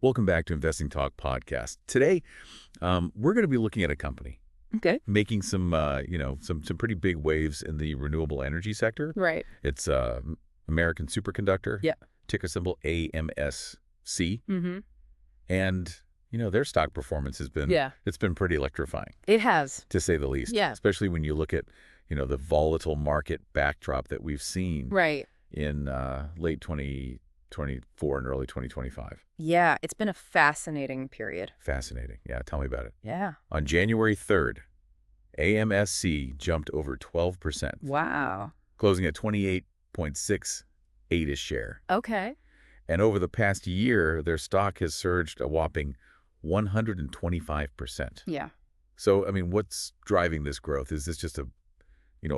Welcome back to Investing Talk Podcast. Today, we're going to be looking at a company Okay. making some, some pretty big waves in the renewable energy sector. Right. It's American Superconductor. Yeah. Ticker symbol AMSC. Mm-hmm. And, their stock performance has been, it's been pretty electrifying, It has. to say the least. Yeah. Especially when you look at, the volatile market backdrop that we've seen Right. in late 2024 and early 2025. Yeah. It's been a fascinating period. Fascinating. Yeah, tell me about it. Yeah. On January 3rd, AMSC jumped over 12%, Wow. closing at 28.68 a share. Okay. And over the past year, their stock has surged a whopping 125%. Yeah. So, what's driving this growth? Is this just a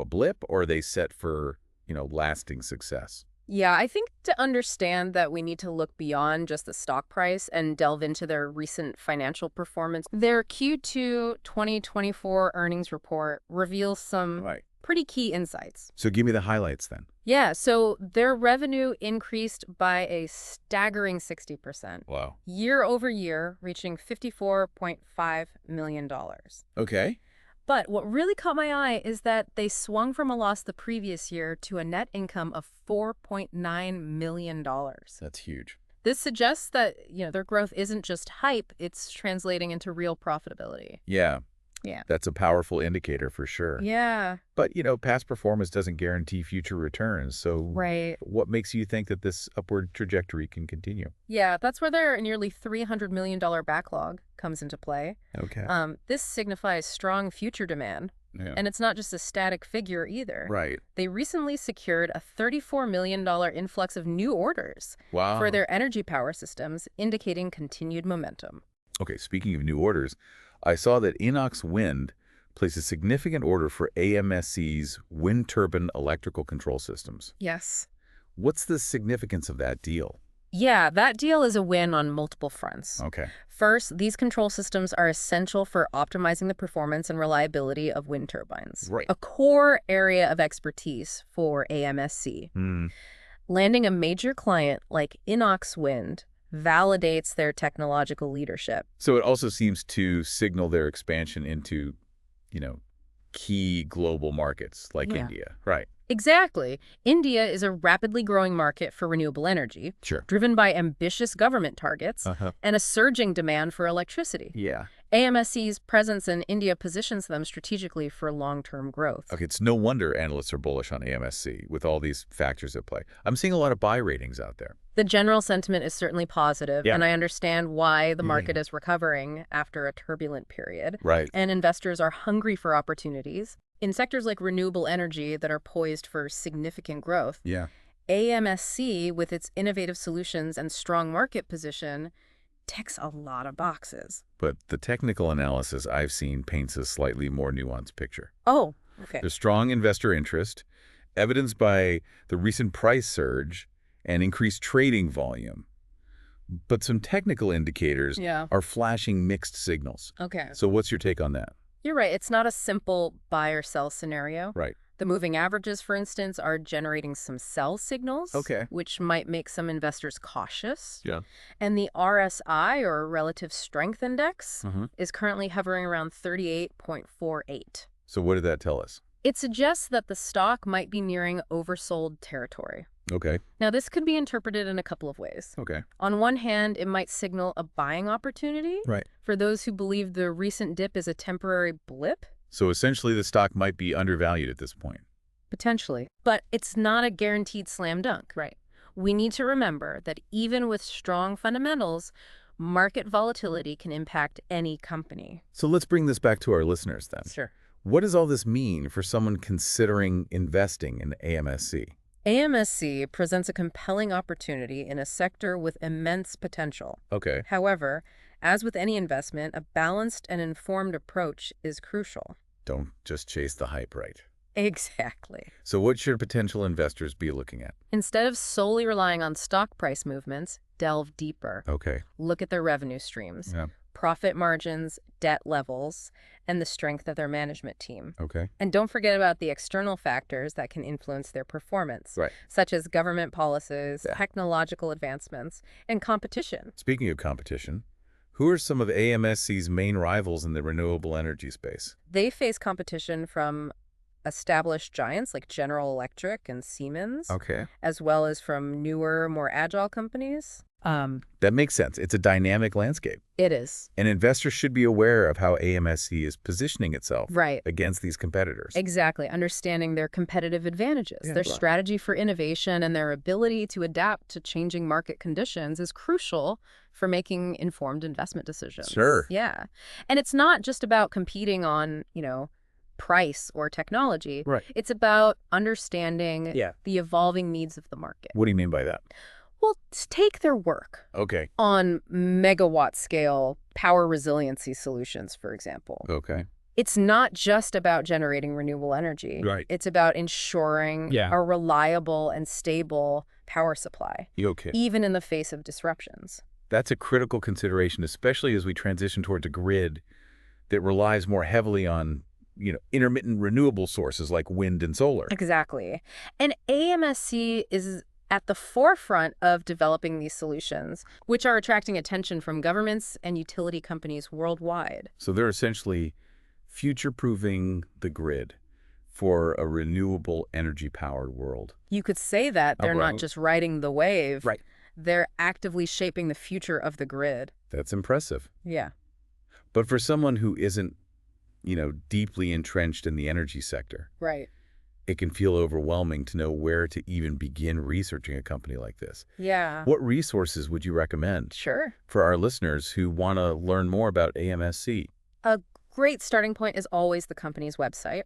blip, or are they set for, lasting success? Yeah. I think to understand that we need to look beyond just the stock price and delve into their recent financial performance. Their Q2 2024 earnings report reveals some pretty key insights. So give me the highlights then. Yeah. So their revenue increased by a staggering 60%. Wow. Year over year, reaching $54.5 million. Okay. But what really caught my eye is that they swung from a loss the previous year to a net income of $4.9 million. That's huge. This suggests that, their growth isn't just hype, it's translating into real profitability. Yeah. Yeah. That's a powerful indicator for sure. Yeah. But, past performance doesn't guarantee future returns. So what makes you think that this upward trajectory can continue? Yeah, that's where their nearly $300 million backlog comes into play. Okay. This signifies strong future demand. Yeah. And it's not just a static figure either. Right. They recently secured a $34 million influx of new orders for their energy power systems, indicating continued momentum. Okay, speaking of new orders, I saw that Inox Wind placed a significant order for AMSC's wind turbine electrical control systems. Yes. What's the significance of that deal? Yeah, that deal is a win on multiple fronts. Okay. First, these control systems are essential for optimizing the performance and reliability of wind turbines. Right. A core area of expertise for AMSC. Landing a major client like Inox Wind validates their technological leadership. So it also seems to signal their expansion into, key global markets like India. Right. Exactly. India is a rapidly growing market for renewable energy, driven by ambitious government targets and a surging demand for electricity. Yeah. AMSC's presence in India positions them strategically for long-term growth. Okay, it's no wonder analysts are bullish on AMSC with all these factors at play. I'm seeing a lot of buy ratings out there. The general sentiment is certainly positive, and I understand why the market is recovering after a turbulent period. Right. And investors are hungry for opportunities. In sectors like renewable energy that are poised for significant growth, AMSC, with its innovative solutions and strong market position, ticks a lot of boxes. But the technical analysis I've seen paints a slightly more nuanced picture. Oh, okay. There's strong investor interest, evidenced by the recent price surge and increased trading volume. But some technical indicators are flashing mixed signals. Okay. So what's your take on that? You're right. It's not a simple buy or sell scenario. Right. The moving averages, for instance, are generating some sell signals, which might make some investors cautious. Yeah. And the RSI, or Relative Strength Index, is currently hovering around 38.48. So what did that tell us? It suggests that the stock might be nearing oversold territory. Okay. Now, this could be interpreted in a couple of ways. Okay. On one hand, it might signal a buying opportunity for those who believe the recent dip is a temporary blip. So essentially, the stock might be undervalued at this point. Potentially. But it's not a guaranteed slam dunk. Right. We need to remember that even with strong fundamentals, market volatility can impact any company. So let's bring this back to our listeners then. Sure. What does all this mean for someone considering investing in AMSC? AMSC presents a compelling opportunity in a sector with immense potential. Okay. However, as with any investment, a balanced and informed approach is crucial. Don't just chase the hype, right? Exactly. So what should potential investors be looking at? Instead of solely relying on stock price movements, delve deeper. Okay. Look at their revenue streams. Yeah. profit margins, debt levels, and the strength of their management team. Okay. And don't forget about the external factors that can influence their performance, such as government policies, technological advancements, and competition. Speaking of competition, who are some of AMSC's main rivals in the renewable energy space? They face competition from established giants like General Electric and Siemens, as well as from newer, more agile companies. That makes sense. It's a dynamic landscape. It is. And investors should be aware of how AMSC is positioning itself against these competitors. Exactly. Understanding their competitive advantages, their strategy for innovation, and their ability to adapt to changing market conditions is crucial for making informed investment decisions. Sure. Yeah. And it's not just about competing on, price or technology. It's about understanding the evolving needs of the market. What do you mean by that? Well, take their work on megawatt scale power resiliency solutions, for example. It's not just about generating renewable energy. It's about ensuring a reliable and stable power supply, even in the face of disruptions. That's a critical consideration, especially as we transition towards a grid that relies more heavily on intermittent renewable sources like wind and solar. Exactly. And AMSC is at the forefront of developing these solutions, which are attracting attention from governments and utility companies worldwide. So they're essentially future-proofing the grid for a renewable energy-powered world. You could say that. They're not just riding the wave. They're actively shaping the future of the grid. That's impressive. Yeah. But for someone who isn't, deeply entrenched in the energy sector, it can feel overwhelming to know where to even begin researching a company like this. Yeah. What resources would you recommend? Sure. For our listeners who want to learn more about AMSC? A great starting point is always the company's website.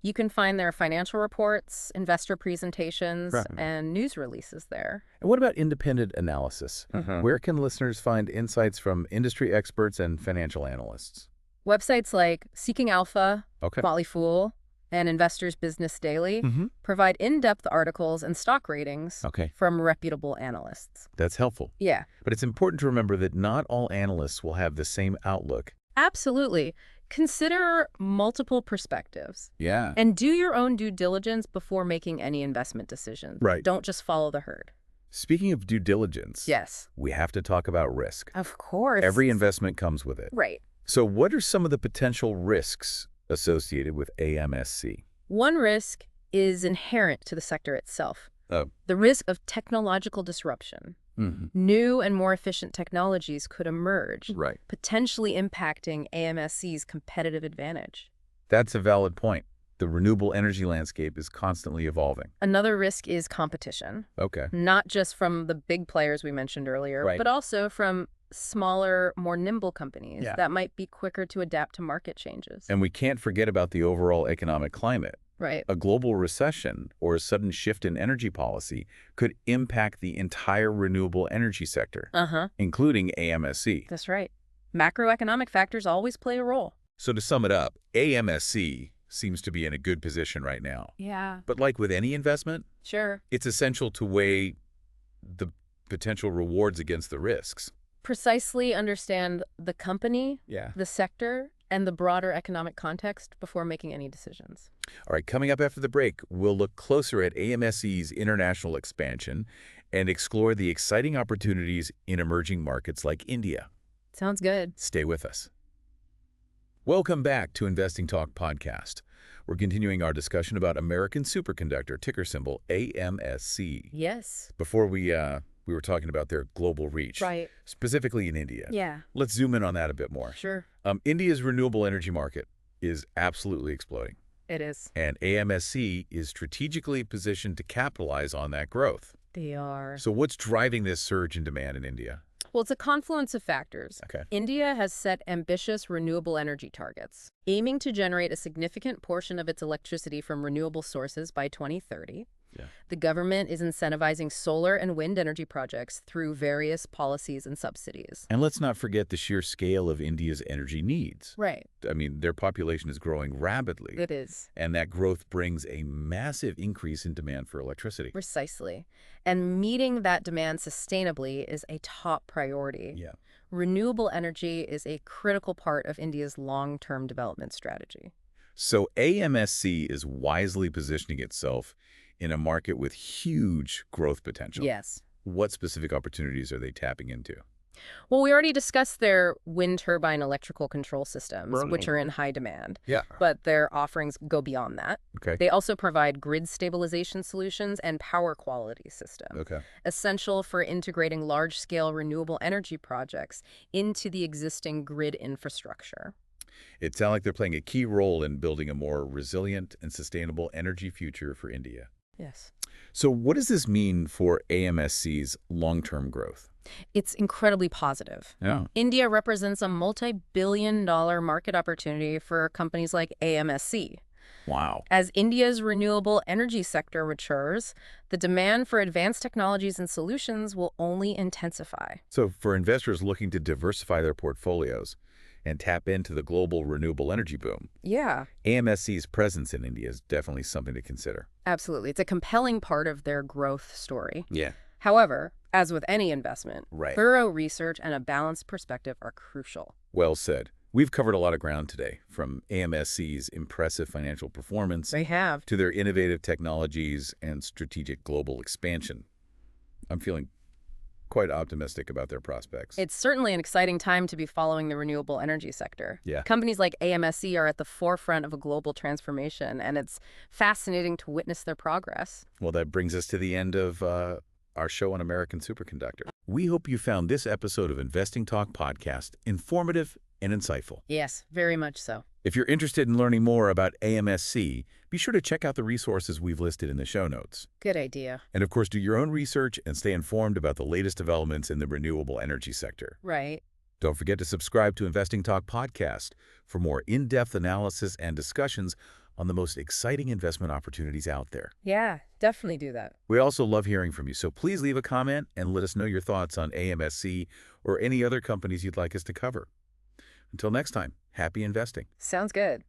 You can find their financial reports, investor presentations, and news releases there. And what about independent analysis? Where can listeners find insights from industry experts and financial analysts? Websites like Seeking Alpha, Motley Fool, and Investors Business Daily provide in-depth articles and stock ratings from reputable analysts. That's helpful. Yeah. But it's important to remember that not all analysts will have the same outlook. Absolutely. Consider multiple perspectives. Yeah. And do your own due diligence before making any investment decisions. Don't just follow the herd. Speaking of due diligence, we have to talk about risk. Of course. Every investment comes with it. So what are some of the potential risks associated with AMSC? One risk is inherent to the sector itself. The risk of technological disruption. New and more efficient technologies could emerge, potentially impacting AMSC's competitive advantage. That's a valid point. The renewable energy landscape is constantly evolving. Another risk is competition. Not just from the big players we mentioned earlier, but also from smaller, more nimble companies that might be quicker to adapt to market changes. And we can't forget about the overall economic climate. A global recession or a sudden shift in energy policy could impact the entire renewable energy sector, including AMSC. That's right. Macroeconomic factors always play a role. So to sum it up, AMSC seems to be in a good position right now. Yeah. But like with any investment, it's essential to weigh the potential rewards against the risks. Precisely understand the company, the sector, and the broader economic context before making any decisions. All right, coming up after the break, we'll look closer at AMSC's international expansion and explore the exciting opportunities in emerging markets like India. Sounds good. Stay with us. Welcome back to Investing Talk Podcast. We're continuing our discussion about American Superconductor, ticker symbol AMSC. Yes. Before we were talking about their global reach, specifically in India. Yeah. Let's zoom in on that a bit more. Sure. India's renewable energy market is absolutely exploding. It is. And AMSC is strategically positioned to capitalize on that growth. They are. So what's driving this surge in demand in India? Well, it's a confluence of factors. India has set ambitious renewable energy targets, aiming to generate a significant portion of its electricity from renewable sources by 2030. Yeah. The government is incentivizing solar and wind energy projects through various policies and subsidies. And let's not forget the sheer scale of India's energy needs. Right. I mean, their population is growing rapidly. It is. And that growth brings a massive increase in demand for electricity. Precisely. And meeting that demand sustainably is a top priority. Yeah. Renewable energy is a critical part of India's long-term development strategy. So AMSC is wisely positioning itself in a market with huge growth potential. Yes. What specific opportunities are they tapping into? Well, we already discussed their wind turbine electrical control systems, which are in high demand. Yeah. But their offerings go beyond that. Okay. They also provide grid stabilization solutions and power quality systems, essential for integrating large-scale renewable energy projects into the existing grid infrastructure. It sounds like they're playing a key role in building a more resilient and sustainable energy future for India. Yes. So what does this mean for AMSC's long-term growth? It's incredibly positive. Yeah. India represents a multi-billion-dollar market opportunity for companies like AMSC. Wow. As India's renewable energy sector matures, the demand for advanced technologies and solutions will only intensify. So for investors looking to diversify their portfolios and tap into the global renewable energy boom, Yeah. AMSC's presence in India is definitely something to consider. Absolutely. It's a compelling part of their growth story. Yeah. However, as with any investment, Right. thorough research and a balanced perspective are crucial. Well said. We've covered a lot of ground today, from AMSC's impressive financial performance They have. to their innovative technologies and strategic global expansion. I'm feeling quite optimistic about their prospects. It's certainly an exciting time to be following the renewable energy sector. Yeah. Companies like AMSC are at the forefront of a global transformation, and it's fascinating to witness their progress. Well, that brings us to the end of our show on American Superconductor. We hope you found this episode of Investing Talk podcast informative and insightful. Yes, very much so. If you're interested in learning more about AMSC, be sure to check out the resources we've listed in the show notes. Good idea. And of course, do your own research and stay informed about the latest developments in the renewable energy sector. Right. Don't forget to subscribe to Investing Talk podcast for more in-depth analysis and discussions on the most exciting investment opportunities out there. Yeah, definitely do that. We also love hearing from you, so please leave a comment and let us know your thoughts on AMSC or any other companies you'd like us to cover. Until next time, happy investing. Sounds good.